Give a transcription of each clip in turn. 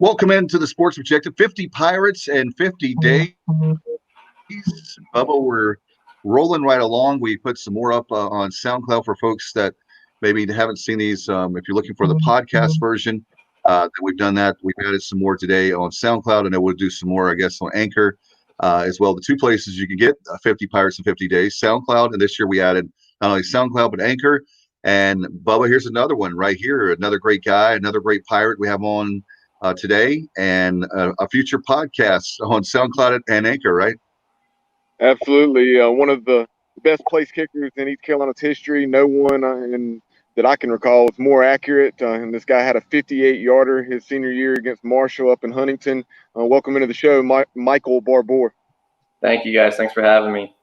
Welcome into the Sports Objective. 50 Pirates and 50 days. Bubba, we're rolling right along. We put some more up on SoundCloud for folks that maybe haven't seen these. If you're looking for the podcast version, we've done that. We've added some more today on SoundCloud, and then we'll do some more, I guess, on Anchor as well. The two places you can get 50 Pirates in 50 days, SoundCloud, and this year we added not only SoundCloud but Anchor. And Bubba, here's another one right here. Another great guy, another great pirate we have on today, and a future podcast on SoundCloud and Anchor, right? Absolutely. One of the best place kickers in East Carolina's history. No one that I can recall is more accurate. And this guy had a 58-yarder his senior year against Marshall up in Huntington. Welcome into the show, Michael Barbour. Thank you, guys. Thanks for having me.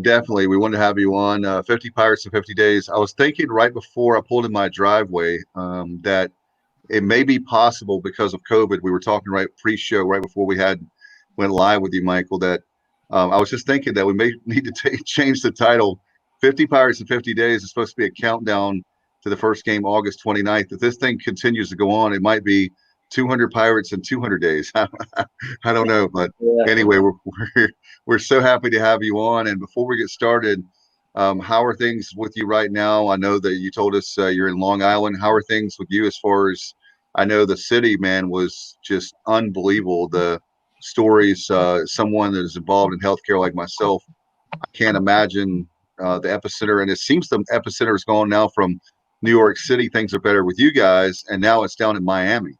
Definitely. We wanted to have you on 50 Pirates in 50 days. I was thinking right before I pulled in my driveway that it may be possible because of COVID. We were talking right pre-show, right before we went live with you, Michael, that I was just thinking that we may need to change the title. 50 Pirates in 50 days is supposed to be a countdown to the first game, August 29th. If this thing continues to go on, it might be 200 Pirates in 200 days. I don't know. But anyway, we're so happy to have you on. And before we get started, how are things with you right now? I know that you told us you're in Long Island. How are things with you as far as I know the city, man, was just unbelievable. The stories, someone that is involved in healthcare like myself, I can't imagine the epicenter. And it seems the epicenter is gone now from New York City. Things are better with you guys. And now it's down in Miami.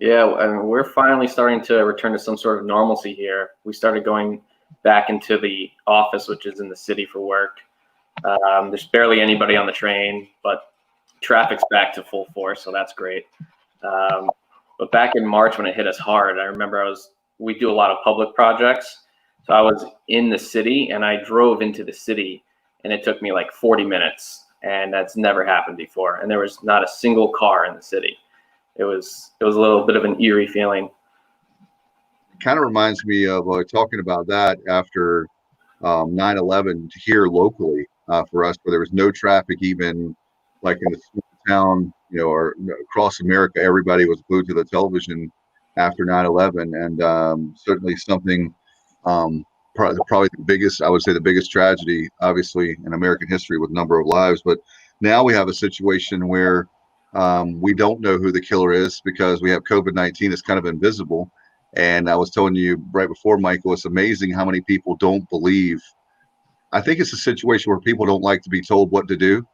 Yeah, I mean, we're finally starting to return to some sort of normalcy here. We started going back into the office, which is in the city for work. There's barely anybody on the train, but traffic's back to full force, so that's great. But back in March when it hit us hard, I remember we do a lot of public projects. So I was in the city and I drove into the city and it took me like 40 minutes, and that's never happened before. And there was not a single car in the city. It was a little bit of an eerie feeling. Kind of reminds me of talking about that after 9/11 here locally for us, where there was no traffic, even like in the small town, or across America. Everybody was glued to the television after 9/11, and certainly something probably the biggest, I would say the biggest tragedy, obviously, in American history with number of lives. But now we have a situation where we don't know who the killer is because we have COVID-19. It's kind of invisible. And I was telling you right before, Michael, it's amazing how many people don't believe. I think it's a situation where people don't like to be told what to do.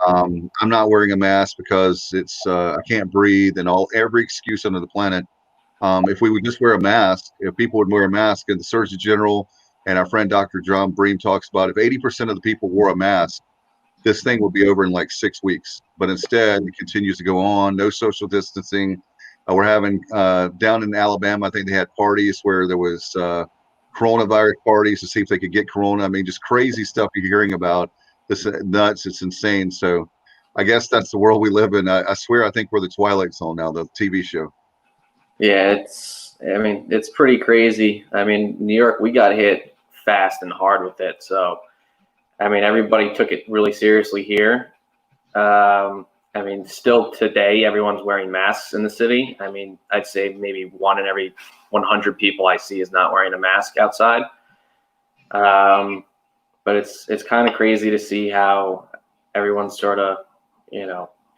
I'm not wearing a mask because I can't breathe, and every excuse under the planet. If we would just wear a mask, if people would wear a mask, and the Surgeon General and our friend Dr. John Bream talks about, if 80% of the people wore a mask, this thing would be over in like 6 weeks. But instead, it continues to go on. No social distancing. We're having down in Alabama, I think they had parties where there was coronavirus parties to see if they could get corona. I mean, just crazy stuff you're hearing about. This nuts. It's insane. So I guess that's the world we live in. I swear, I think we're the Twilight Zone now, the TV show. Yeah, it's pretty crazy. I mean, New York, we got hit fast and hard with it. So, I mean, everybody took it really seriously here. I mean, still today, everyone's wearing masks in the city. I mean, I'd say maybe 1 in every 100 people I see is not wearing a mask outside. But it's kind of crazy to see how everyone's sort of,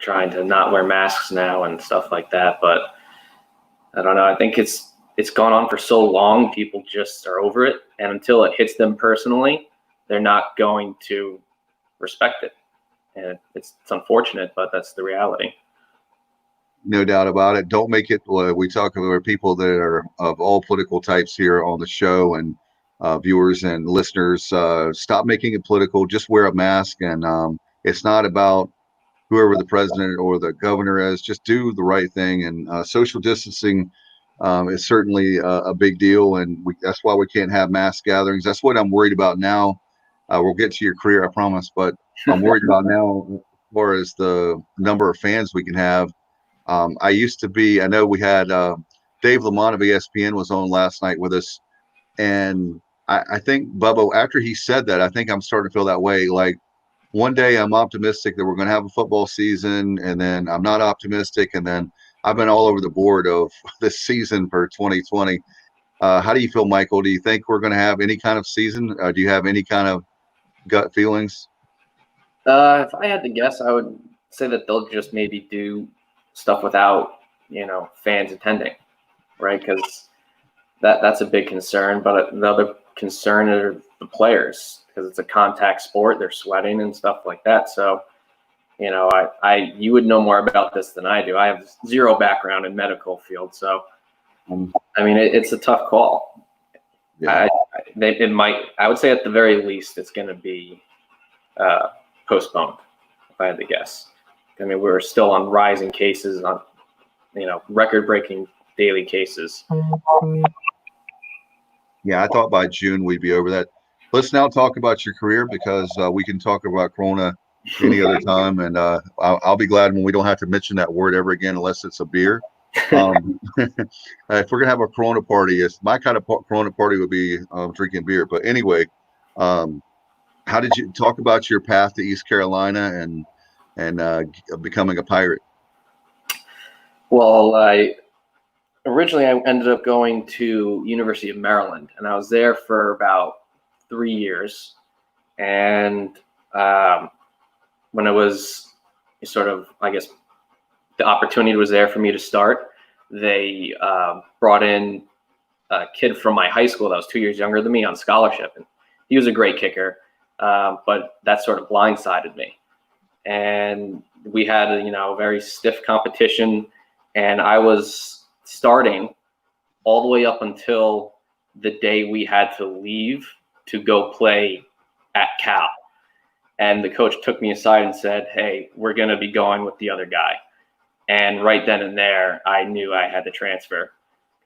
trying to not wear masks now and stuff like that. But I don't know. I think it's gone on for so long, people just are over it. And until it hits them personally, they're not going to respect it. And it's unfortunate, but that's the reality. No doubt about it. Don't make it. We talk about people that are of all political types here on the show, and viewers and listeners. Stop making it political. Just wear a mask, and it's not about whoever the president or the governor is. Just do the right thing. And social distancing is certainly a big deal, and that's why we can't have mass gatherings. That's what I'm worried about now. We'll get to your career, I promise, but I'm worried about now as far as the number of fans we can have. I know we had Dave Lamont of ESPN was on last night with us. And I think, Bubba, after he said that, I think I'm starting to feel that way. Like one day I'm optimistic that we're going to have a football season, and then I'm not optimistic. And then I've been all over the board of this season for 2020. How do you feel, Michael? Do you think we're going to have any kind of season? Do you have any kind of gut feelings? If I had to guess, I would say that they'll just maybe do stuff without, fans attending, right? Because that's a big concern. But the other concern are the players, because it's a contact sport. They're sweating and stuff like that. So, you would know more about this than I do. I have zero background in medical field, so I mean, it's a tough call. Yeah. I would say at the very least, it's going to be postponed, if I had to guess. I mean, we're still on rising cases, on record-breaking daily cases. Yeah, I thought by June we'd be over that. Let's now talk about your career, because we can talk about Corona any other time, and I'll be glad when we don't have to mention that word ever again, unless it's a beer. If we're gonna have a Corona party, my kind of Corona party would be drinking beer. But anyway, how did you talk about your path to East Carolina and becoming a Pirate? Well, originally I ended up going to University of Maryland, and I was there for about 3 years. And when it was sort of, I guess, the opportunity was there for me to start, they brought in a kid from my high school that was 2 years younger than me on scholarship. And he was a great kicker, but that sort of blindsided me. And we had a very stiff competition, and I was starting all the way up until the day we had to leave to go play at Cal. And the coach took me aside and said, "Hey, we're going to be going with the other guy." And right then and there, I knew I had to transfer.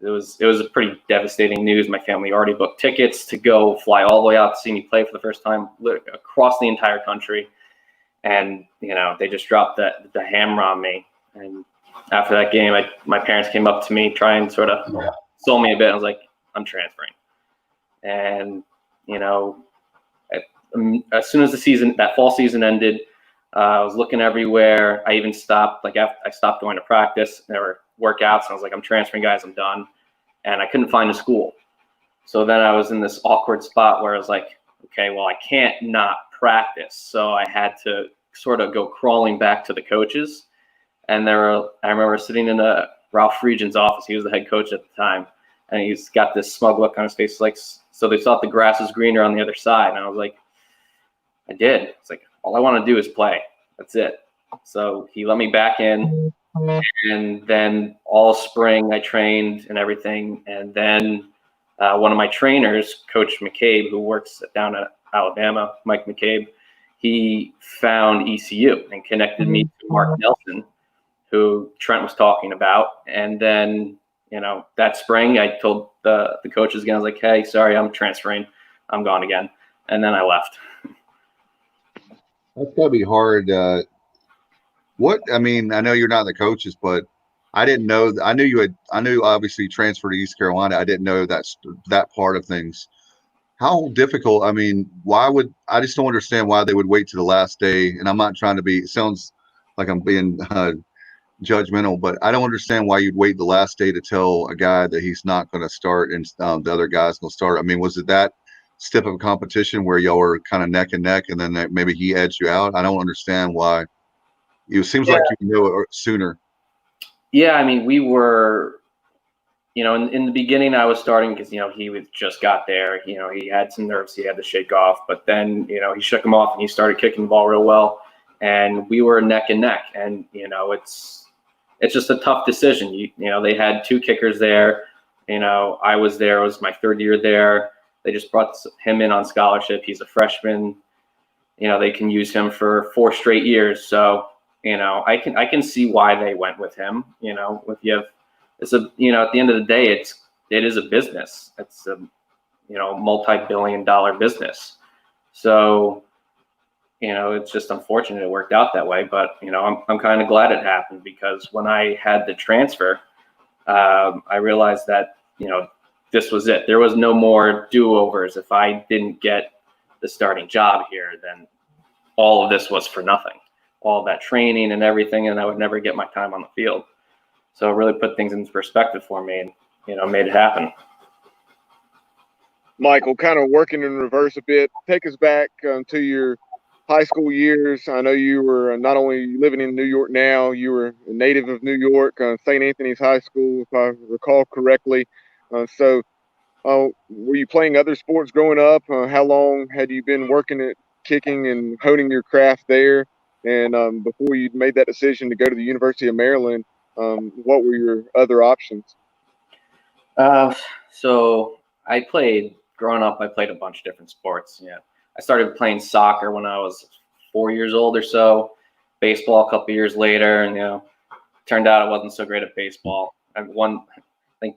It was a pretty devastating news. My family already booked tickets to go fly all the way out to see me play for the first time across the entire country. And, they just dropped the hammer on me. And after that game, my parents came up to me, trying to sort of console me a bit. I was like, "I'm transferring." And, as soon as that fall season ended, I was looking everywhere. I even stopped, I stopped going to practice. There were workouts, and I was like, "I'm transferring, guys. I'm done." And I couldn't find a school. So then I was in this awkward spot where I was like, okay, well, I can't not practice. So I had to sort of go crawling back to the coaches. And I remember sitting in Ralph Regent's office. He was the head coach at the time. And he's got this smug look on his face, like, "So they thought the grass was greener on the other side." And I was like, "I did." It's like, all I want to do is play. That's it. So he let me back in. And then all spring I trained and everything. And then one of my trainers, Coach McCabe, who works down at Alabama, Mike McCabe, he found ECU and connected me to Mark Nelson, who Trent was talking about. And then, that spring I told the coaches again, I was like, "Hey, sorry, I'm transferring. I'm gone again." And then I left. That's gotta be hard. I know you're not the coaches, but I didn't know. I knew obviously you transferred to East Carolina. I didn't know that part of things. How difficult? I just don't understand why they would wait to the last day. And I'm not trying to be. It sounds like I'm being judgmental, but I don't understand why you'd wait the last day to tell a guy that he's not going to start and the other guy's going to start. Was it that stiff of a competition where y'all were kind of neck and neck, and then maybe he edged you out? I don't understand why. It seems like you know it sooner. Yeah, we were, in the beginning I was starting because, he just got there. He had some nerves he had to shake off, but then, he shook them off and he started kicking the ball real well. And we were neck and neck. And, it's just a tough decision. They had two kickers there. I was there. It was my third year there. They just brought him in on scholarship. He's a freshman. They can use him for 4 straight years. So, I can see why they went with him. At the end of the day, it is a business. It's a multi-billion-dollar business. So, it's just unfortunate it worked out that way. But I'm kind of glad it happened, because when I had the transfer, I realized that this was it. There was no more do-overs. If I didn't get the starting job here, then all of this was for nothing. All that training and everything, and I would never get my time on the field. So it really put things into perspective for me and, made it happen. Michael, kind of working in reverse a bit, take us back to your high school years. I know you were not only living in New York now, you were a native of New York, St. Anthony's High School, if I recall correctly. So were you playing other sports growing up? How long had you been working at kicking and honing your craft there? And before you made that decision to go to the University of Maryland, what were your other options? So growing up, I played a bunch of different sports. Yeah. I started playing soccer when I was 4 years old or so, baseball a couple years later, and, turned out I wasn't so great at baseball. I think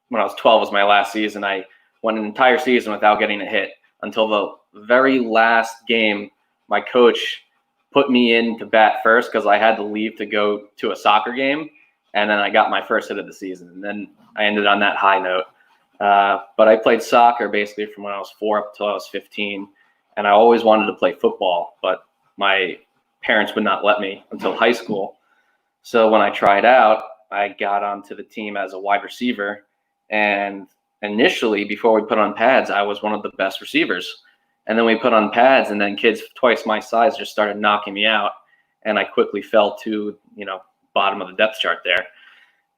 when I was 12 was my last season. I went an entire season without getting a hit until the very last game. My coach put me in to bat first because I had to leave to go to a soccer game, and then I got my first hit of the season, and then I ended on that high note. But I played soccer basically from when I was 4 up until I was 15, and I always wanted to play football, but my parents would not let me until high school. So when I tried out, I got onto the team as a wide receiver, and initially, before we put on pads, I was one of the best receivers. And then we put on pads, and then kids twice my size just started knocking me out, and I quickly fell to, bottom of the depth chart there.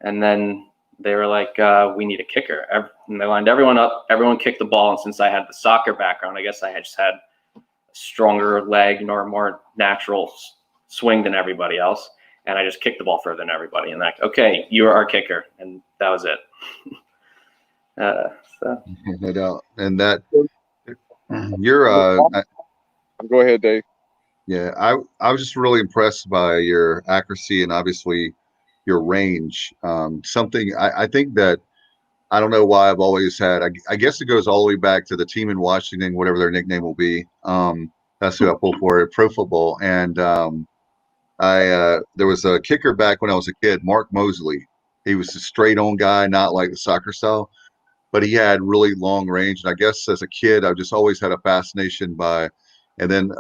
And then they were like, we need a kicker. And they lined everyone up. Everyone kicked the ball. And since I had the soccer background, I guess I just had a stronger leg nor more natural swing than everybody else. And I just kicked the ball further than everybody. And like, okay, you're our kicker. And that was it. No doubt. And that you're Go ahead, Dave. Yeah, I was just really impressed by your accuracy and obviously your range. Something I think that I don't know why I've always had. I guess it goes all the way back to the team in Washington, whatever their nickname will be. That's who I pulled for pro football. And there was a kicker back when I was a kid, Mark Mosley. He was a straight on guy, not like the soccer style, but he had really long range. And I guess as a kid, I just always had a fascination by, and then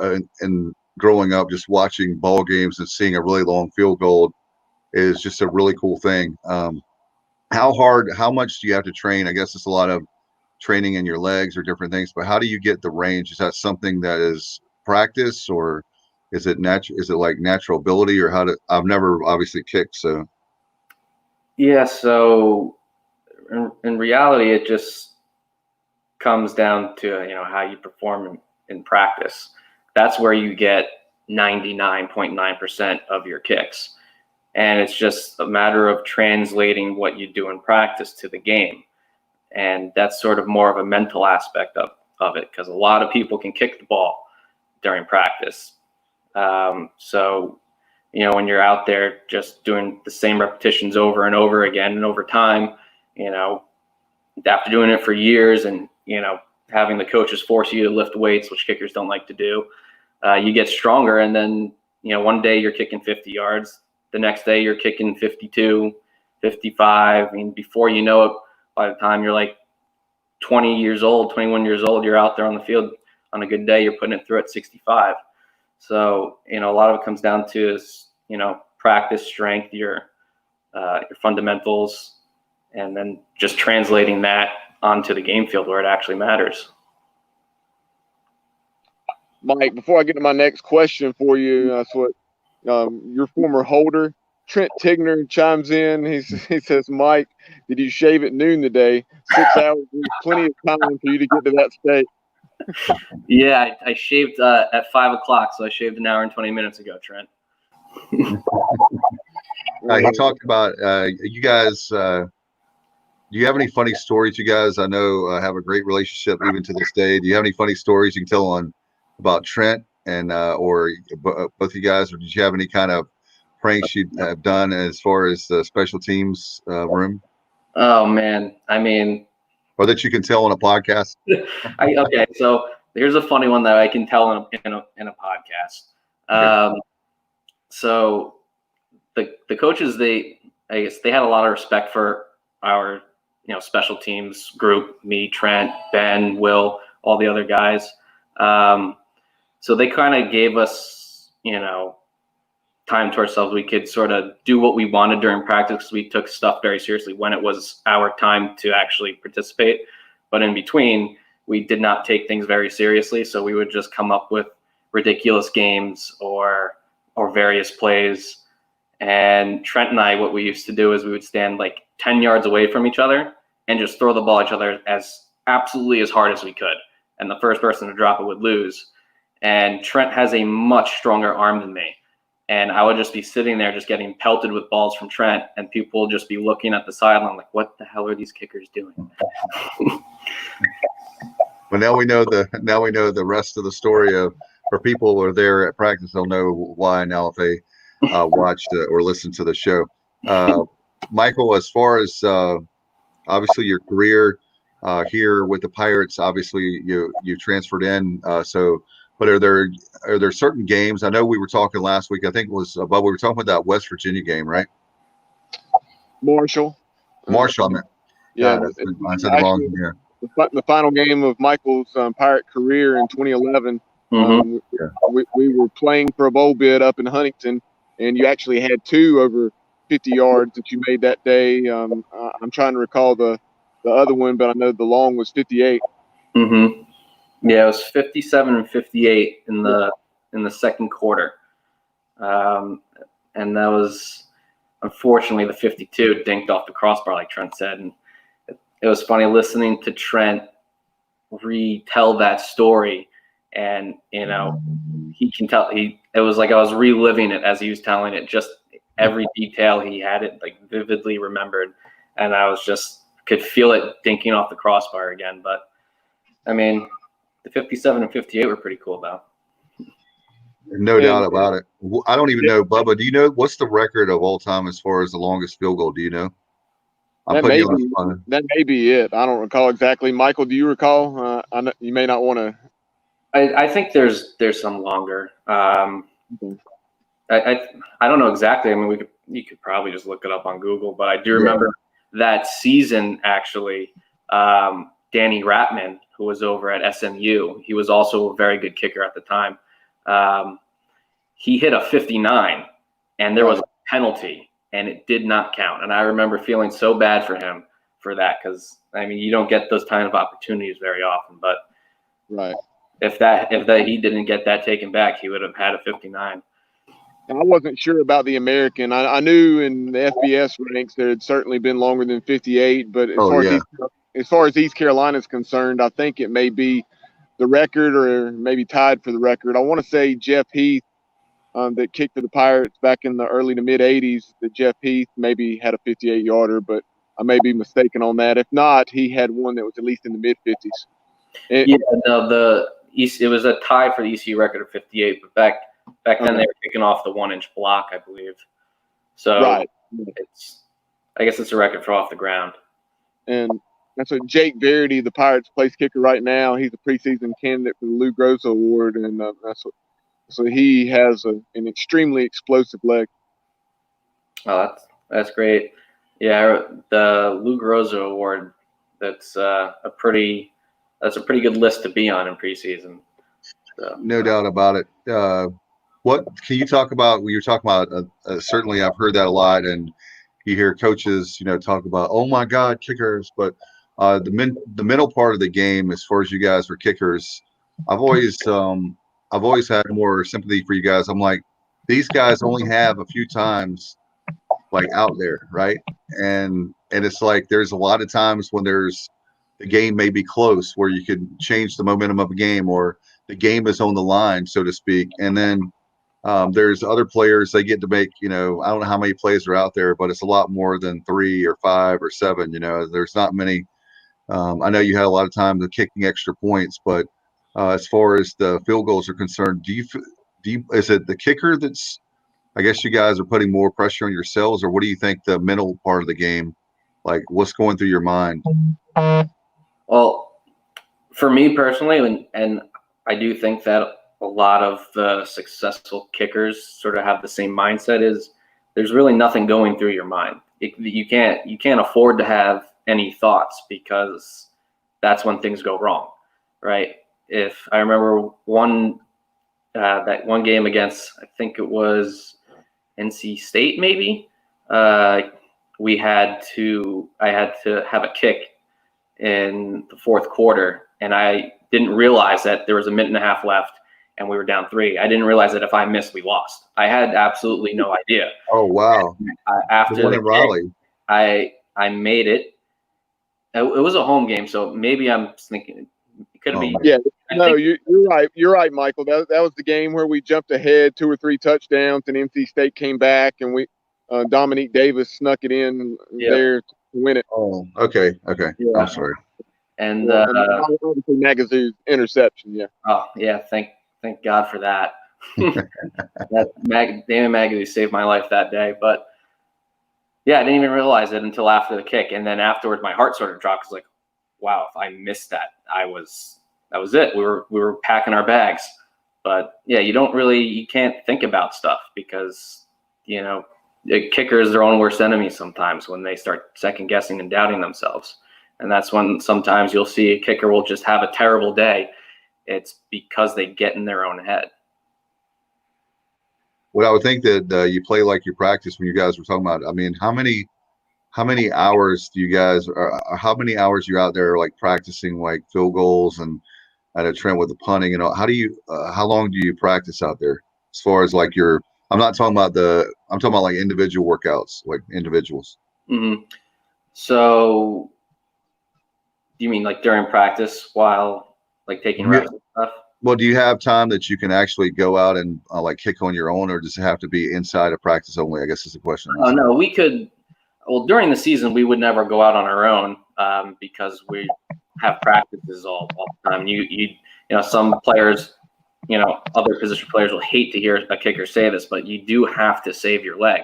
and growing up, just watching ball games and seeing a really long field goal is just a really cool thing. How much do you have to train? I guess it's a lot of training in your legs or different things, but how do you get the range? Is that something that is practice, or is it natural? Is it like natural ability, or I've never obviously kicked. So. Yeah. So in reality, it just comes down to, how you perform in practice. That's where you get 99.9% of your kicks. And it's just a matter of translating what you do in practice to the game. And that's sort of more of a mental aspect of it, because a lot of people can kick the ball during practice. So, when you're out there just doing the same repetitions over and over again and over time, after doing it for years and, having the coaches force you to lift weights, which kickers don't like to do, you get stronger. And then, one day you're kicking 50 yards. The next day you're kicking 52, 55. I mean, before you know it, by the time you're like 20 years old, 21 years old, you're out there on the field. On a good day, you're putting it through at 65. So, a lot of it comes down to is, practice, strength, your fundamentals, and then just translating that onto the game field where it actually matters. Mike, before I get to my next question for you, that's what your former holder, Trent Tigner, chimes in. He says, Mike, did you shave at noon today? 6 hours is plenty of time for you to get to that state. Yeah, I shaved at 5 o'clock, so I shaved an hour and 20 minutes ago, Trent. He talked about you guys. Do you have any funny stories? You guys, I know, have a great relationship even to this day. Do you have any funny stories you can tell about Trent and or both of you guys, or did you have any kind of pranks you have done as far as the special teams room? Oh man, I mean, or that you can tell on a podcast. Okay, so here's a funny one that I can tell in a podcast. Okay. So the coaches, I guess they had a lot of respect for our special teams group, me, Trent, Ben, Will, all the other guys. So they kind of gave us time to ourselves. We could sort of do what we wanted during practice because we took stuff very seriously when it was our time to actually participate. But in between, we did not take things very seriously. So we would just come up with ridiculous games or various plays. And Trent and I, what we used to do is we would stand like 10 yards away from each other and just throw the ball at each other as absolutely as hard as we could. And the first person to drop it would lose. And Trent has a much stronger arm than me. And I would just be sitting there just getting pelted with balls from Trent, and people would just be looking at the sideline like, what the hell are these kickers doing? Well, now we know the rest of the story of, for people who are there at practice, they'll know why now if they watched or listened to the show. Michael, as far as obviously your career here with the Pirates, obviously you transferred in. But are there certain games? I know we were talking last week. I think it was about we were talking about that West Virginia game, right? Marshall. Marshall, I meant. Yeah, I said the wrong thing here. The final game of Michael's Pirate career in 2011. We were playing for a bowl bid up in Huntington, and you actually had two over 50 yards that you made that day. I'm trying to recall the other one, but I know the long was 58. Mm-hmm. Yeah, it was 57 and 58 in the second quarter, and that was unfortunately the 52 dinked off the crossbar, like Trent said. And it was funny listening to Trent retell that story, and he can tell it was like I was reliving it as he was telling it. Just every detail he had it like vividly remembered, and I was just could feel it dinking off the crossbar again. But I mean, the 57 and 58 were pretty cool, though. No doubt about it. I don't even know, Bubba. Do you know what's the record of all time as far as the longest field goal? Do you know? That may be it. I don't recall exactly. Michael, do you recall? I know you may not want to. I think there's some longer. I don't know exactly. I mean, you could probably just look it up on Google, but I do remember that season actually. Danny Ratman, who was over at SMU, he was also a very good kicker at the time. He hit a 59, and there was a penalty, and it did not count. And I remember feeling so bad for him for that because, I mean, you don't get those kind of opportunities very often. But if he didn't get that taken back, he would have had a 59. I wasn't sure about the American. I knew in the FBS ranks there had certainly been longer than 58, but as far as East Carolina is concerned, I think it may be the record or maybe tied for the record. I want to say Jeff Heath that kicked for the Pirates back in the early to mid 80s, that Jeff Heath maybe had a 58-yarder, but I may be mistaken on that. If not, he had one that was at least in the mid 50s. It was a tie for the ECU record of 58, but back then they were kicking off the 1-inch block, I believe. So I guess it's a record for off the ground. And that's what Jake Verity, the Pirates place kicker right now. He's a preseason candidate for the Lou Groza Award, and so he has an extremely explosive leg. Oh, that's great. Yeah, the Lou Groza Award. That's a pretty good list to be on in preseason. So. No doubt about it. What can you talk about? You're talking about certainly I've heard that a lot, and you hear coaches talk about, oh my God, kickers, but the mental part of the game, as far as you guys are kickers, I've always had more sympathy for you guys. I'm like, these guys only have a few times like out there, right? And it's like there's a lot of times when the game may be close where you could change the momentum of a game, or the game is on the line, so to speak. And then there's other players, they get to make, I don't know how many plays are out there, but it's a lot more than 3 or 5 or 7. There's not many. I know you had a lot of time to kicking extra points, but as far as the field goals are concerned, is it the kicker that's, I guess you guys are putting more pressure on yourselves, or what do you think the mental part of the game, like what's going through your mind? Well, for me personally, and I do think that a lot of the successful kickers sort of have the same mindset, is there's really nothing going through your mind. You can't afford to have any thoughts, because that's when things go wrong, right? If I remember that one game against, I think it was NC State maybe. I had to have a kick in the fourth quarter, and I didn't realize that there was a minute and a half left and we were down 3. I didn't realize that if I missed, we lost. I had absolutely no idea. Oh, wow. After the one the in Raleigh. I made it. It was a home game, so maybe I'm thinking it could be. Yeah, you're right. You're right, Michael. That was the game where we jumped ahead 2 or 3 touchdowns, and NC State came back, and we Dominique Davis snuck it in there to win it. Oh, okay. Yeah. I'm sorry. And obviously Nagazu's interception. Yeah. Oh yeah, thank God for that. Damon Magazine saved my life that day, but yeah, I didn't even realize it until after the kick, and then afterwards my heart sort of dropped. It's like, wow, if I missed that, that was it. We were packing our bags. But yeah, you can't think about stuff because, the kicker is their own worst enemy sometimes when they start second guessing and doubting themselves. And that's when sometimes you'll see a kicker will just have a terrible day. It's because they get in their own head. Well, I would think that you play like you practice when you guys were talking about. I mean, how many hours do you guys, or how many hours you're out there like practicing like field goals and at a trend with the punting and all? How long do you practice out there as far as like I'm talking about like individual workouts, like individuals. Mm-hmm. So do you mean like during practice while like taking reps and stuff? Well, do you have time that you can actually go out and like kick on your own, or does it have to be inside of practice only? I guess is the question. Oh no, we could. Well, during the season, we would never go out on our own because we have practices all the time. Some players, other position players will hate to hear a kicker say this, but you do have to save your leg.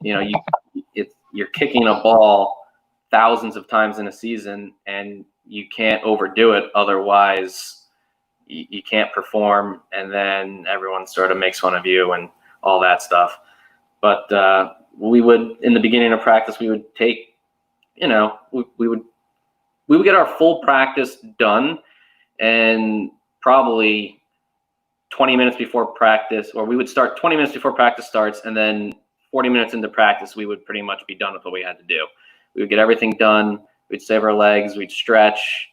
You're kicking a ball thousands of times in a season, and you can't overdo it. Otherwise, you can't perform, and then everyone sort of makes fun of you and all that stuff. But we would, in the beginning of practice, we would take, we would get our full practice done, and probably 20 minutes before practice, or we would start 20 minutes before practice starts, and then 40 minutes into practice, we would pretty much be done with what we had to do. We would get everything done. We'd save our legs. We'd stretch,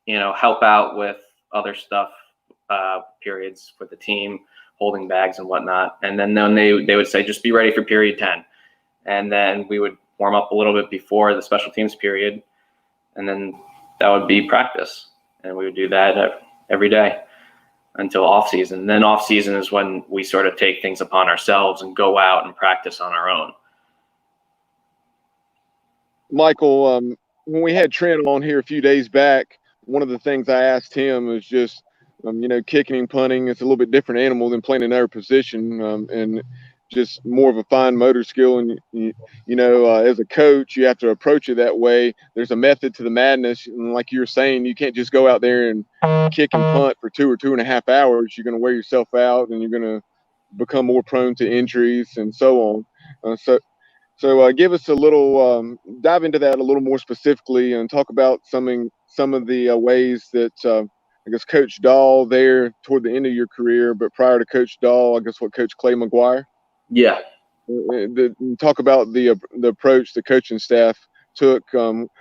help out with other stuff, periods for the team, holding bags and whatnot. And then they would say, just be ready for period 10. And then we would warm up a little bit before the special teams period. And then that would be practice. And we would do that every day until off season. And then off season is when we sort of take things upon ourselves and go out and practice on our own. Michael, when we had Trent on here a few days back, one of the things I asked him was just, kicking and punting is a little bit different animal than playing another position, and just more of a fine motor skill. And, as a coach, you have to approach it that way. There's a method to the madness. And like you were saying, you can't just go out there and kick and punt for 2 or 2.5 hours. You're going to wear yourself out, and you're going to become more prone to injuries and so on. So give us a little, dive into that a little more specifically and talk about some of the ways that I guess Coach Dahl there toward the end of your career, but prior to Coach Dahl, I guess what Coach Clay McGuire. Yeah. Talk about the approach the coaching staff took,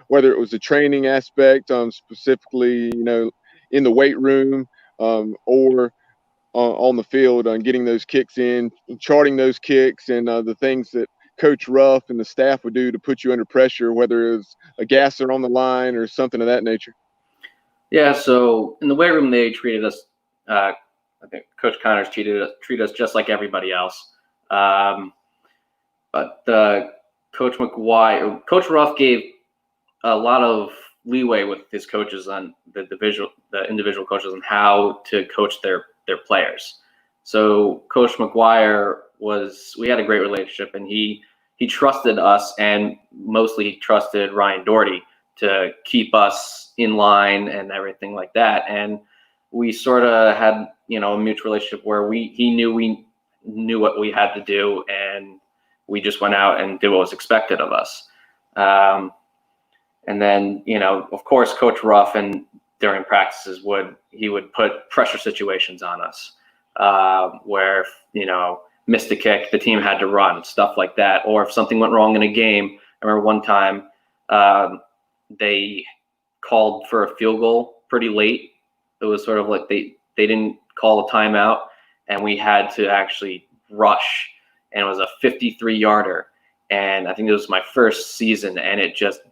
whether it was the training aspect, specifically, in the weight room, or on the field, on getting those kicks in, charting those kicks, and the things that Coach Ruff and the staff would do to put you under pressure, whether it was a gasser on the line or something of that nature. Yeah, so in the weight room, they treated us, I think Coach Connors treated us just like everybody else. But Coach Ruff gave a lot of leeway with his coaches on the individual coaches on how to coach their players. So Coach McGuire we had a great relationship, and he trusted us, and mostly he trusted Ryan Doherty to keep us in line and everything like that. And we sort of had, a mutual relationship where he knew we knew what we had to do, and we just went out and did what was expected of us. And then, of course, Coach Ruff during practices would put pressure situations on us, where, missed a kick, the team had to run, stuff like that. Or if something went wrong in a game, I remember one time they called for a field goal pretty late. It was sort of like they didn't call a timeout, and we had to actually rush, and it was a 53-yarder. And I think it was my first season, and it just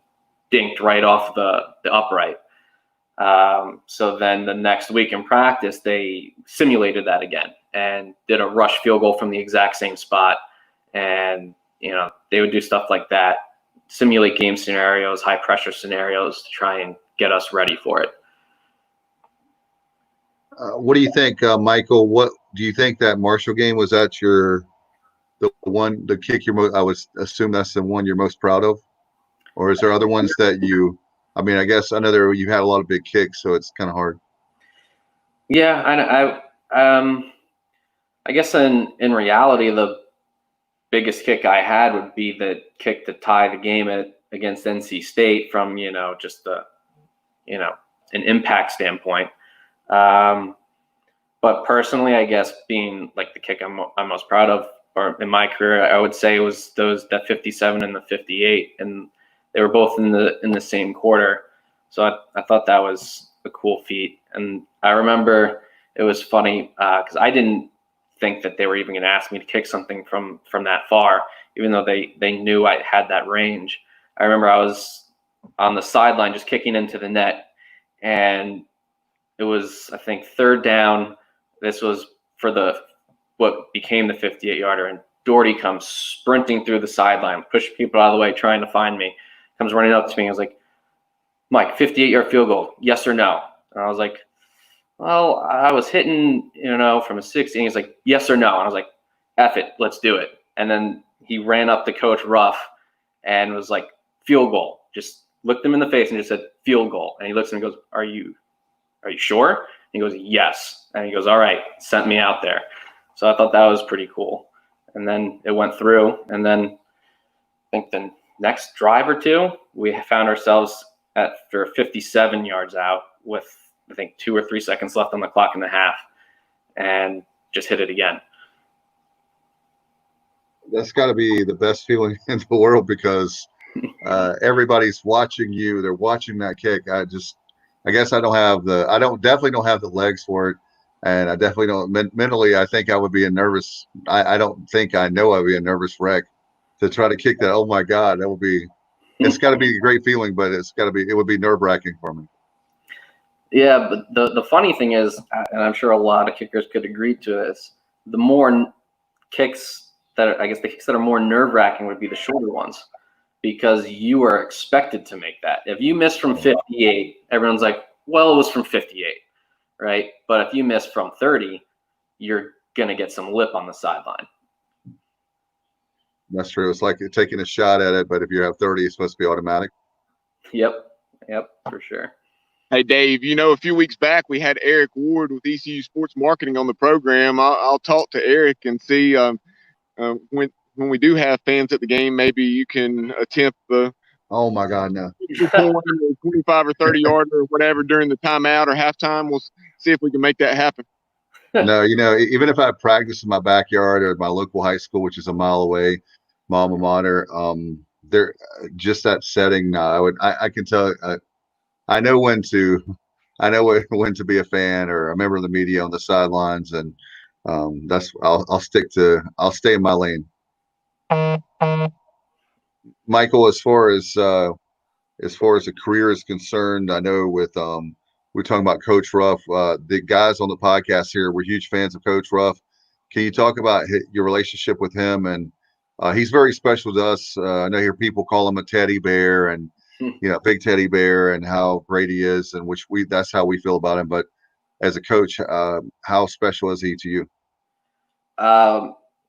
dinked right off the upright. So then the next week in practice, they simulated that again and did a rush field goal from the exact same spot. And, they would do stuff like that, simulate game scenarios, high pressure scenarios to try and get us ready for it. What do you think, Michael? What do you think that Marshall game was? That the kick I would assume that's the one you're most proud of, or is there other ones that you? I mean, I guess I know you had a lot of big kicks, so it's kind of hard. Yeah, I guess in reality, the biggest kick I had would be the kick to tie the game against NC State from just an impact standpoint. But personally, I guess being like the kick I'm most proud of, or in my career, I would say was that 57 and the 58, and they were both in the same quarter. So I thought that was a cool feat. And I remember it was funny because I didn't think that they were even going to ask me to kick something from that far, even though they knew I had that range. I remember I was on the sideline just kicking into the net, and it was, I think, third down. This was for what became the 58-yarder, and Doherty comes sprinting through the sideline, pushing people out of the way, trying to find me. Comes running up to me. I was like, Mike, 58-yard field goal, yes or no? And I was like, well, I was hitting, from a 60. And he's like, yes or no? And I was like, F it, let's do it. And then he ran up to Coach Ruff and was like, field goal. Just looked him in the face and just said, field goal. And he looks at me and goes, Are you sure? And he goes, yes. And he goes, all right, sent me out there. So I thought that was pretty cool. And then it went through. And then I think the next drive or two, we found ourselves after 57 yards out with, I think, 2 or 3 seconds left on the clock in the half, and just hit it again. That's got to be the best feeling in the world because everybody's watching you. They're watching that kick. I guess definitely don't have the legs for it. And I definitely don't mentally. I think I would be a nervous. I don't think I know I would be a nervous wreck to try to kick that. Oh my God, that would be. It's got to be a great feeling, but it would be nerve wracking for me. Yeah, but the funny thing is, and I'm sure a lot of kickers could agree to this, the more kicks the kicks that are more nerve wracking would be the shorter ones, because you are expected to make that. If you miss from 58, everyone's like, well, it was from 58, right? But if you miss from 30, you're going to get some lip on the sideline. That's true. It's like you're taking a shot at it, but if you have 30, it's supposed to be automatic. Yep, for sure. Hey, Dave, a few weeks back we had Eric Ward with ECU Sports Marketing on the program. I'll talk to Eric and see when we do have fans at the game, maybe you can attempt the oh my God, no 25 or 30 yard or whatever during the timeout or halftime. We'll see if we can make that happen. No, even if I practice in my backyard or my local high school, which is a mile away, my alma mater, there just that setting. I can tell. I know when to be a fan or a member of the media on the sidelines, and I'll stay in my lane. Michael, as far as the career is concerned, I know we're talking about Coach Ruff. The guys on the podcast here, we're huge fans of Coach Ruff. Can you talk about your relationship with him? And he's very special to us. I know here people call him a teddy bear and big teddy bear, and how great he is, and that's how we feel about him. But as a coach, how special is he to you?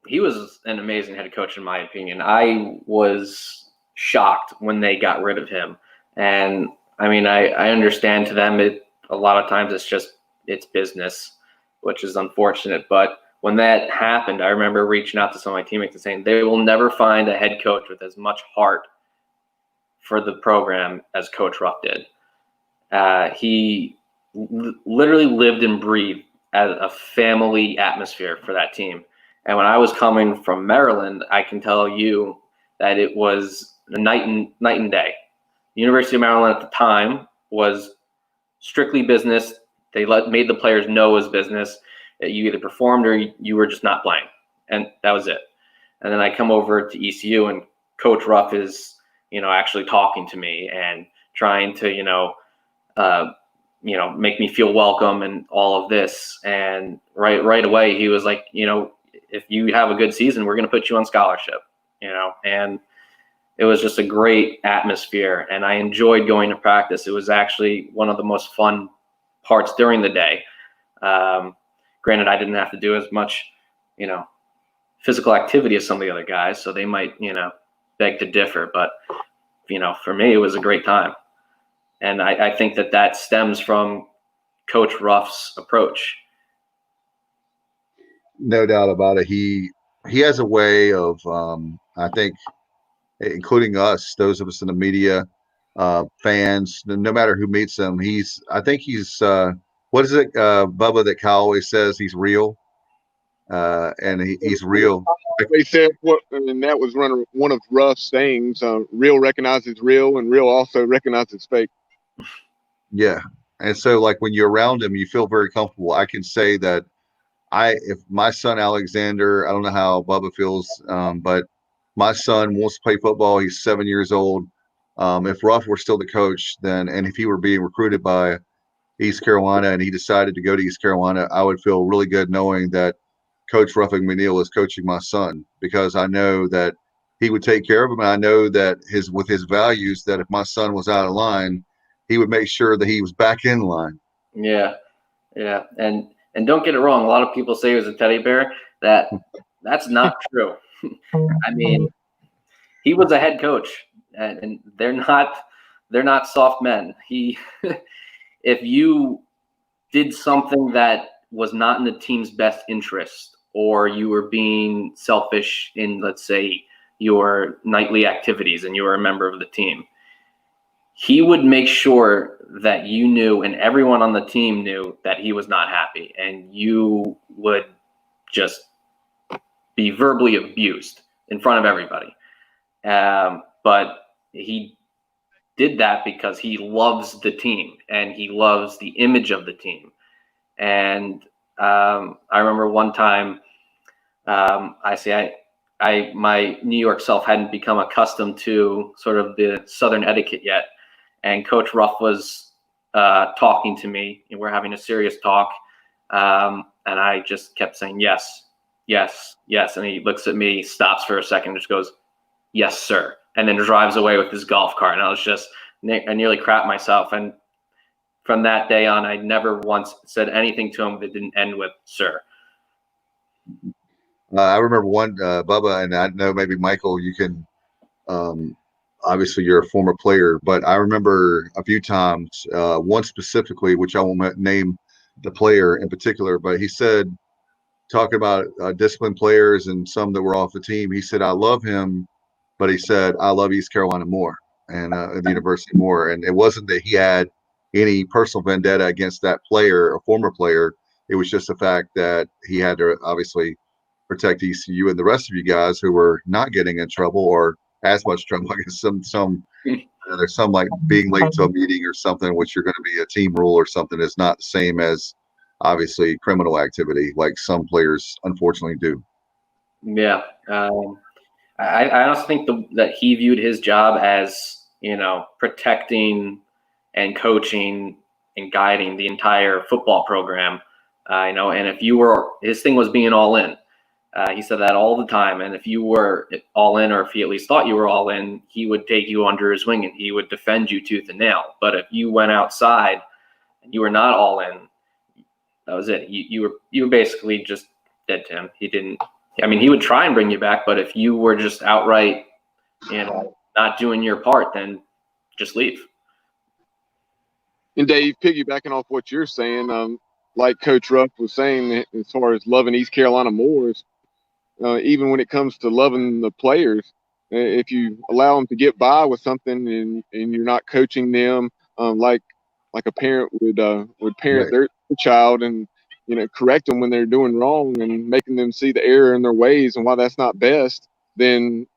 He was an amazing head coach, in my opinion. I was shocked when they got rid of him. And I mean, I understand to them, a lot of times it's business, which is unfortunate. But when that happened, I remember reaching out to some of my teammates and saying they will never find a head coach with as much heart for the program as Coach Ruff did. He literally lived and breathed as a family atmosphere for that team. And when I was coming from Maryland, I can tell you that it was a night and day. The University of Maryland at the time was strictly business. They made the players know it was business. That you either performed or you were just not playing, and that was it. And then I come over to ECU, and Coach Ruff is, actually talking to me and trying to, make me feel welcome and all of this. And right away, he was like, if you have a good season, we're going to put you on scholarship, and it was just a great atmosphere. And I enjoyed going to practice. It was actually one of the most fun parts during the day. Granted, I didn't have to do as much, physical activity as some of the other guys, so they might, beg to differ. But, for me, it was a great time. And I think that stems from Coach Ruff's approach. No doubt about it. He has a way of, I think, including us, those of us in the media, fans, no matter who meets him, I think he's, what is it, Bubba, that Kyle always says he's real? And he's real. They said and that was one of Ruff's sayings. Real recognizes real, and real also recognizes fake. Yeah, and so like when you're around him, you feel very comfortable. I can say that if my son Alexander, I don't know how Bubba feels, but my son wants to play football. He's 7 years old. If Ruff were still the coach, and if he were being recruited by East Carolina and he decided to go to East Carolina, I would feel really good knowing that Coach Ruffing McNeil is coaching my son, because I know that he would take care of him. And I know that with his values, that if my son was out of line, he would make sure that he was back in line. Yeah. Yeah. And don't get it wrong. A lot of people say he was a teddy bear. That's not true. I mean, he was a head coach, and they're not soft men. If you did something that was not in the team's best interest, or you were being selfish in, let's say, your nightly activities and you were a member of the team, he would make sure that you knew and everyone on the team knew that he was not happy, and you would just be verbally abused in front of everybody. But he did that because he loves the team and he loves the image of the team. And I remember one time, my New York self hadn't become accustomed to sort of the Southern etiquette yet. And Coach Ruff was talking to me, and we're having a serious talk. And I just kept saying, yes, yes, yes. And he looks at me, stops for a second, just goes, yes, sir. And then drives away with his golf cart. And I nearly crapped myself. And from that day on, I never once said anything to him that didn't end with sir. I remember one, Bubba, and I know maybe Michael, you can, obviously you're a former player, but I remember a few times, one specifically, which I won't name the player in particular, but he said, talking about disciplined players and some that were off the team, he said, I love him, but he said, I love East Carolina more and the university more. And it wasn't that he had any personal vendetta against that player, a former player. It was just the fact that he had to obviously protect ECU and the rest of you guys who were not getting in trouble or as much trouble. I guess there's some like being late to a meeting or something, which you're going to be a team rule or something, is not the same as obviously criminal activity like some players unfortunately do. Yeah. I also think that he viewed his job as, protecting and coaching and guiding the entire football program, and if his thing was being all in. He said that all the time. And if you were all in, or if he at least thought you were all in, he would take you under his wing and he would defend you tooth and nail. But if you went outside and you were not all in, that was it. You were basically just dead to him. He would try and bring you back, but if you were just outright, not doing your part, then just leave. And Dave, piggybacking off what you're saying, like Coach Ruff was saying, as far as loving East Carolina more, even when it comes to loving the players, if you allow them to get by with something and you're not coaching them like a parent would parent their child, and correct them when they're doing wrong and making them see the error in their ways and why that's not best, then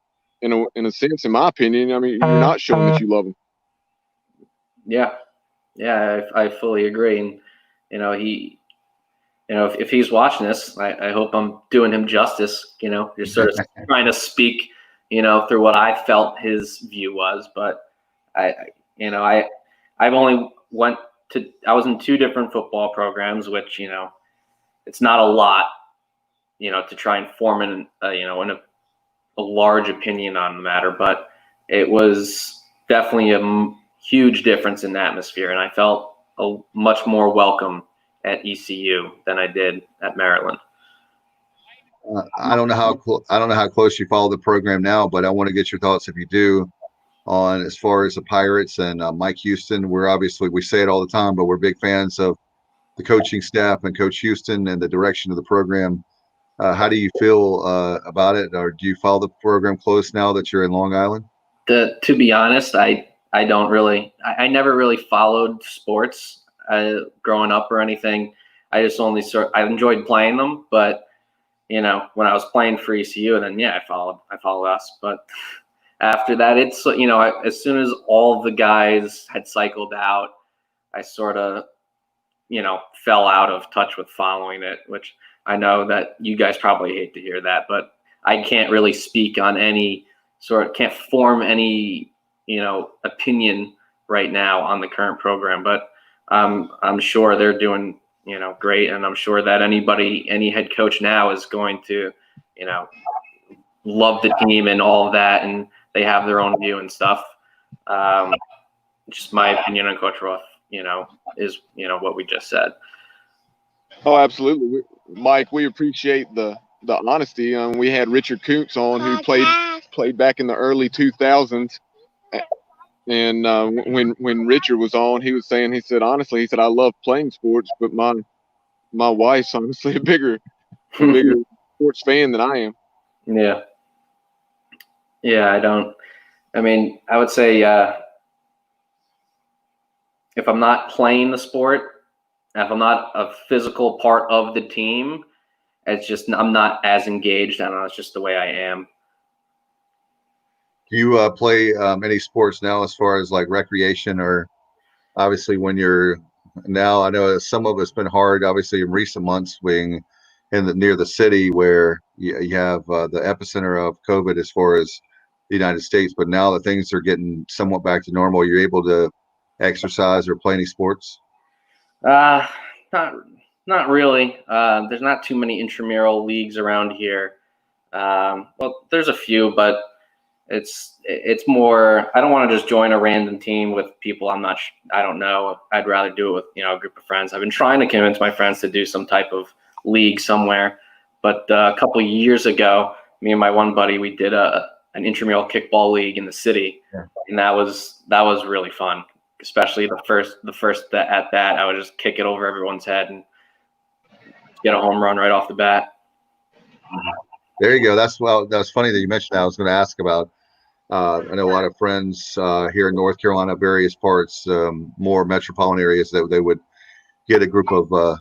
in a sense, in my opinion, I mean, you're not showing that you love them. Yeah, I fully agree. And if he's watching this, I hope I'm doing him justice. Just sort of trying to speak, through what I felt his view was. But I've only I was in 2 different football programs, which it's not a lot, to try and form a large opinion on the matter, but it was definitely a huge difference in atmosphere, and I felt much more welcome at ECU than I did at Maryland. I don't know how close you follow the program now, but I want to get your thoughts, if you do, on as far as the Pirates and Mike Houston. We say it all the time, but we're big fans of the coaching staff and Coach Houston and the direction of the program. How do you feel about it, or do you follow the program close now that you're in Long Island? To be honest, I don't really. I never really followed sports growing up or anything. I just I enjoyed playing them, but when I was playing for ECU, then I followed us. But after that, it's as soon as all the guys had cycled out, I sort of fell out of touch with following it, which I know that you guys probably hate to hear that, but I can't really speak on can't form any, opinion right now on the current program, but I'm sure they're doing, great. And I'm sure that any head coach now is going to, love the team and all of that. And they have their own view and stuff. Just my opinion on Coach Roth, is, what we just said. Oh, absolutely. Mike, we appreciate the honesty. We had Richard Koontz on, who played back in the early 2000s. And when Richard was on, he said, honestly, I love playing sports, but my wife's honestly a bigger sports fan than I am. Yeah. I would say if I'm not playing the sport, if I'm not a physical part of the team, I'm not as engaged. I don't know. It's just the way I am. Do you play any sports now, as far as like recreation, or obviously when you're now? I know some of it's been hard, obviously in recent months, being near the city where you have the epicenter of COVID as far as the United States. But now that things are getting somewhat back to normal, you're able to exercise or play any sports? Not really. There's not too many intramural leagues around here. Well, there's a few, but it's more. I don't want to just join a random team with people I don't know. I'd rather do it with a group of friends. I've been trying to convince my friends to do some type of league somewhere, but a couple of years ago, me and my one buddy, we did an intramural kickball league in the city, and that was really fun. Especially the first at that, I would just kick it over everyone's head and get a home run right off the bat. There you go. That's funny that you mentioned that. I was going to ask about. I know a lot of friends here in North Carolina, various parts, more metropolitan areas, that they would get a group of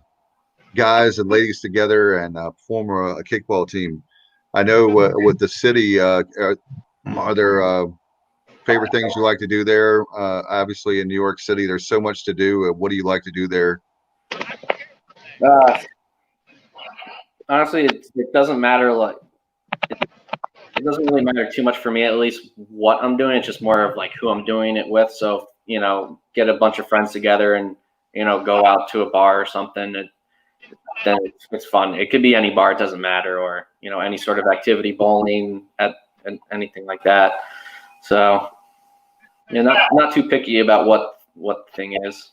guys and ladies together and form a kickball team. I know with the city, are there favorite things you like to do there? Obviously in New York City, there's so much to do. What do you like to do there? Honestly, it doesn't matter. It doesn't really matter too much for me, at least what I'm doing. It's just more of like who I'm doing it with. So, get a bunch of friends together and, go out to a bar or something. Then it's fun. It could be any bar. It doesn't matter. Or, any sort of activity, bowling, anything like that. So, not too picky about what the thing is.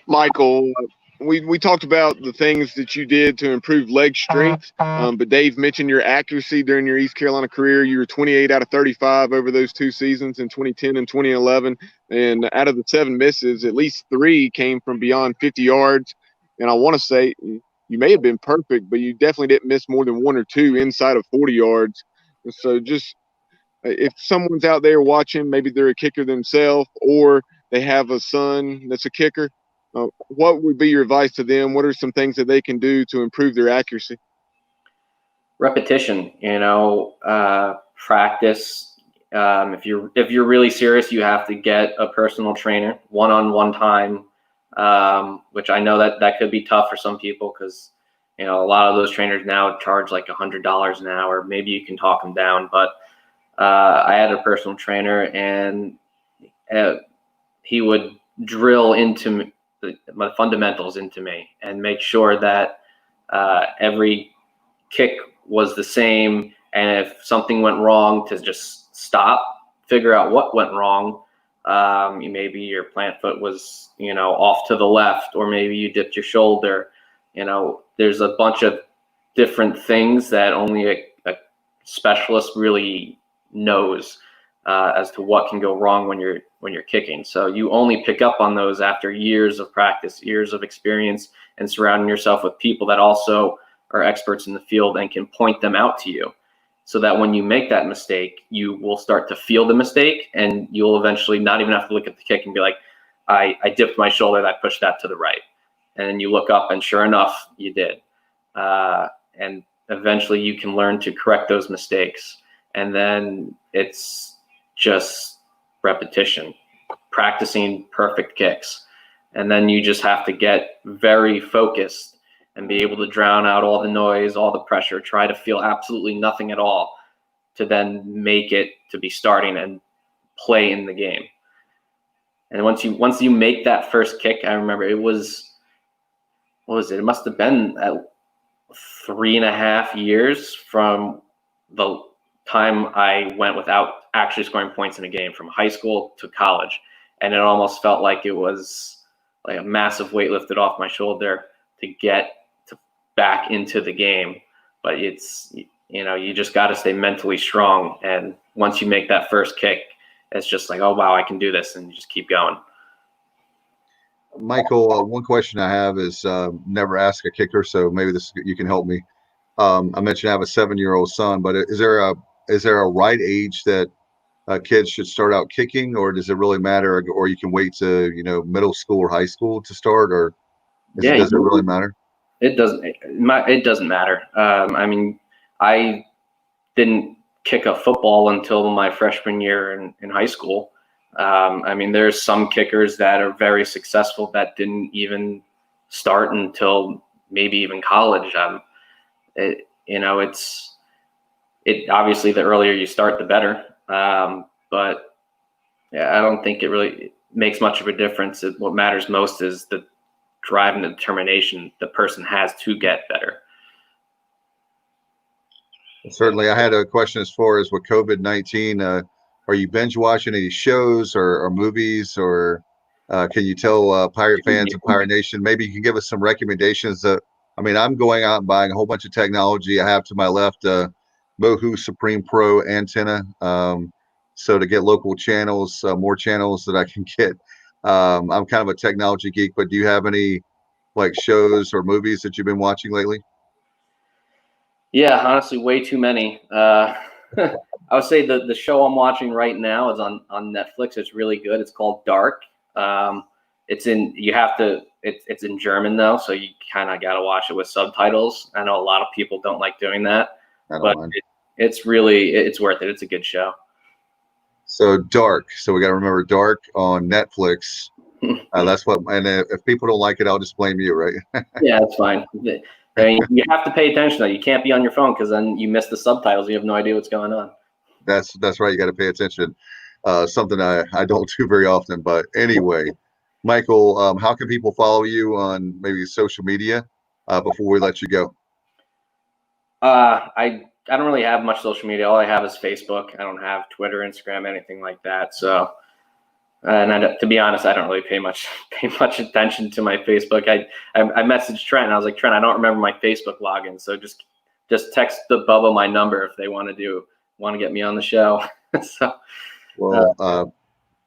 Michael, we talked about the things that you did to improve leg strength, but Dave mentioned your accuracy during your East Carolina career. You were 28 out of 35 over those 2 seasons in 2010 and 2011. And out of the 7 misses, at least 3 came from beyond 50 yards. And I want to say you may have been perfect, but you definitely didn't miss more than 1 or 2 inside of 40 yards. And so just if someone's out there watching, maybe they're a kicker themselves or they have a son that's a kicker, What would be your advice to them? What are some things that they can do to improve their accuracy? Repetition, practice. If you're really serious, you have to get a personal trainer one-on-one time, which I know that could be tough for some people because a lot of those trainers now charge like $100 an hour. Maybe you can talk them down, but I had a personal trainer, and he would drill into my fundamentals into me and make sure that every kick was the same, and if something went wrong, to just stop, figure out what went wrong. Maybe your plant foot was off to the left, or maybe you dipped your shoulder. There's a bunch of different things that only a specialist really knows as to what can go wrong when you're kicking. So you only pick up on those after years of practice, years of experience, and surrounding yourself with people that also are experts in the field and can point them out to you, so that when you make that mistake, you will start to feel the mistake, and you'll eventually not even have to look at the kick and be like, I dipped my shoulder, I pushed that to the right. And then you look up, and sure enough, you did. And eventually you can learn to correct those mistakes. And then it's just repetition, practicing perfect kicks. And then you just have to get very focused and be able to drown out all the noise, all the pressure, try to feel absolutely nothing at all, to then make it to be starting and play in the game. And once you make that first kick, I remember it was, what was it? It must have been at 3.5 years from the time I went without actually scoring points in a game, from high school to college. And it almost felt like it was like a massive weight lifted off my shoulder to get back into the game. But it's, you just got to stay mentally strong. And once you make that first kick, it's just like, oh, wow, I can do this. And you just keep going. Michael, one question I have is never ask a kicker, so maybe you can help me. I mentioned I have a 7-year-old son, but is there a right age that kids should start out kicking, or does it really matter, or you can wait to middle school or high school to start, or does it really matter? It doesn't. It doesn't matter. I didn't kick a football until my freshman year in high school. There's some kickers that are very successful that didn't even start until maybe even college. It obviously, the earlier you start, the better. But yeah, I don't think it really makes much of a difference. What matters most is the drive and the determination the person has to get better. Certainly. I had a question as far as with COVID-19, are you binge watching any shows or movies, or can you tell Pirate fans of Pirate Nation, maybe you can give us some recommendations? I'm going out and buying a whole bunch of technology. I have to my left Mohu Supreme Pro antenna. So to get local channels, more channels that I can get. I'm kind of a technology geek, but do you have any like shows or movies that you've been watching lately? Yeah, honestly, way too many. I would say the show I'm watching right now is on Netflix. It's really good. It's called Dark. It's in German though, so you kind of got to watch it with subtitles. I know a lot of people don't like doing that, but it's worth it. It's a good show. So Dark. So we got to remember Dark on Netflix. That's what. And if people don't like it, I'll just blame you, right? Yeah, that's fine. You have to pay attention though. You can't be on your phone because then you miss the subtitles. You have no idea what's going on. That's right. You got to pay attention. Something I don't do very often. But anyway, Michael, how can people follow you on maybe social media before we let you go? I don't really have much social media. All I have is Facebook. I don't have Twitter, Instagram, anything like that. So, to be honest, I don't really pay much attention to my Facebook. I messaged Trent and I was like, Trent, I don't remember my Facebook login. So just text the Bubba my number if they want to get me on the show. So, well,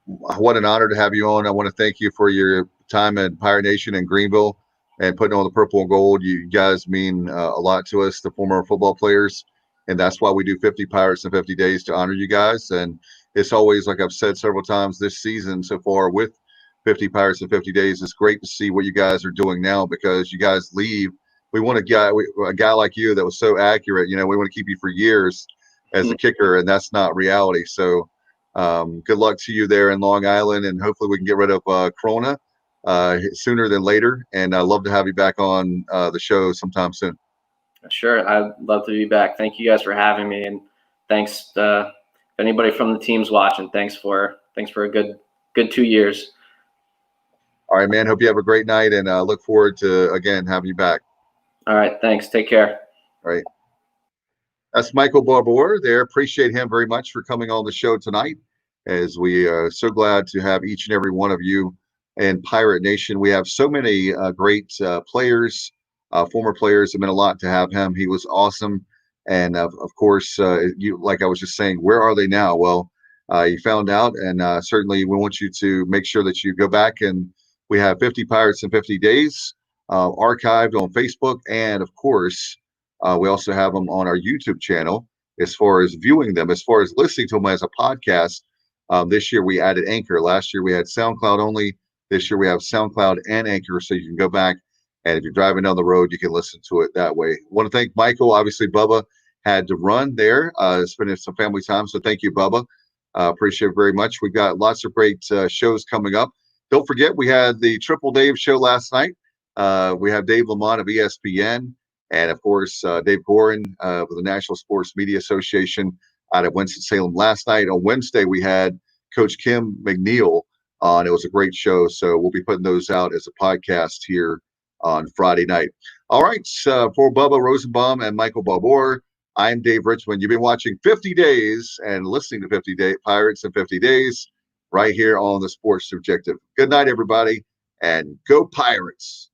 what an honor to have you on. I want to thank you for your time at Pirate Nation in Greenville and putting on the purple and gold. You guys mean a lot to us, the former football players. And that's why we do 50 Pirates in 50 days to honor you guys. And it's always, like I've said several times this season so far with 50 Pirates in 50 Days. It's great to see what you guys are doing now because you guys leave. We want a guy like you that was so accurate. We want to keep you for years as a kicker, and that's not reality. So good luck to you there in Long Island, and hopefully we can get rid of Corona sooner than later. And I'd love to have you back on the show sometime soon. Sure, I'd love to be back. Thank you guys for having me, and thanks anybody from the team's watching. Thanks for a good 2 years. All right, man. Hope you have a great night, and look forward to again having you back. All right, thanks. Take care. All right. That's Michael Barbour there. Appreciate him very much for coming on the show tonight, as we are so glad to have each and every one of you in Pirate Nation. We have so many great players, former players. It meant a lot to have him. He was awesome. And of course, like I was just saying, where are they now? Well, you found out, and certainly we want you to make sure that you go back, and we have 50 Pirates in 50 Days archived on Facebook, and of course, we also have them on our YouTube channel. As far as viewing them, as far as listening to them as a podcast, this year we added Anchor. Last year we had SoundCloud only. This year we have SoundCloud and Anchor, so you can go back, and if you're driving down the road, you can listen to it that way. I want to thank Michael. Obviously, Bubba had to run there, spending some family time, so thank you, Bubba. Appreciate it very much. We've got lots of great shows coming up. Don't forget, we had the Triple Dave show last night. We have Dave Lamont of ESPN, and of course, Dave Gorin of the National Sports Media Association out of Winston-Salem. Last night on Wednesday, we had Coach Kim McNeil on. It was a great show, so we'll be putting those out as a podcast here on Friday night. All right, for Bubba Rosenbaum and Michael Barbour, I'm Dave Richmond. You've been watching 50 Days and listening to 50 Day Pirates in 50 Days right here on the Sports Subjective. Good night, everybody, and go Pirates.